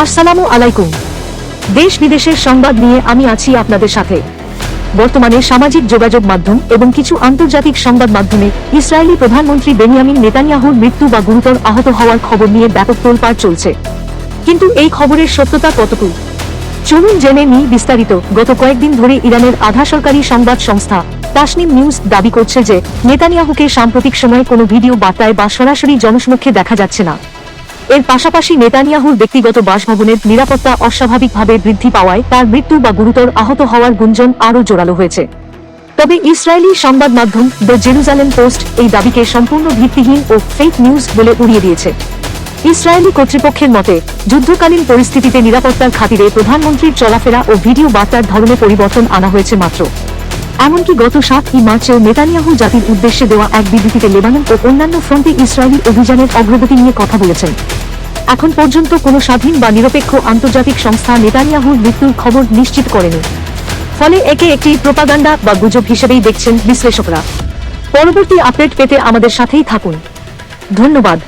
আসসালামু আলাইকুম। দেশ বিদেশের সংবাদ নিয়ে আমি আছি আপনাদের সাথে। বর্তমানে সামাজিক যোগাযোগ মাধ্যম এবং কিছু আন্তর্জাতিক সংবাদ মাধ্যমে ইসরায়েলি প্রধানমন্ত্রী বেনিয়ামিন নেতানিয়াহুর মৃত্যু বা গুরুতর আহত হওয়ার খবর নিয়ে ব্যাপক তোলপাড় চলছে। কিন্তু এই খবরের সত্যতা কতটুকু? চলুন জেনে নিই বিস্তারিত। গত কয়েকদিন ধরে ইরানের আধা সরকারি সংবাদ সংস্থা তাসনিম নিউজ দাবি করছে যে নেতানিয়াহুকে সাম্প্রতিক সময়ে কোনো ভিডিও বার্তায় বা সরাসরি জনসমক্ষে দেখা যাচ্ছে না। এর পাশাপাশি নেতানিয়াহুর ব্যক্তিগত বাসভবনের নিরাপত্তা অস্বাভাবিকভাবে বৃদ্ধি পাওয়ায় তার মৃত্যু বা গুরুতর আহত হওয়ার গুঞ্জন আরও জোরালো হয়েছে। তবে ইসরায়েলি সংবাদ মাধ্যম দ্য জেরুজালেম পোস্ট এই দাবিকে সম্পূর্ণ ভিত্তিহীন ও ফেক নিউজ বলে উড়িয়ে দিয়েছে। ইসরায়েলি কর্তৃপক্ষের মতে, যুদ্ধকালীন পরিস্থিতিতে নিরাপত্তার খাতিরে প্রধানমন্ত্রীর চলাফেরা ও ভিডিও বার্তার ধরনে পরিবর্তন আনা হয়েছে মাত্র। এমনকি গত 7 মার্চেও নেতানিয়াহু জাতির উদ্দেশ্যে দেওয়া এক বিবৃতিতে লেবানন ও অন্যান্য ফ্রন্টে ইসরায়েলি অভিযানের অগ্রগতি নিয়ে কথা বলেছেন। এখন পর্যন্ত কোনো স্বাধীন বা নিরপেক্ষ আন্তর্জাতিক সংস্থা নেতানিয়াহুর মৃত্যুর খবর নিশ্চিত করেনি। ফলে একে একটি প্রোপাগান্ডা বা গুজব হিসেবেই দেখছেন বিশ্লেষকরা। পরবর্তী আপডেট পেতে আমাদের সাথেই থাকুন। ধন্যবাদ।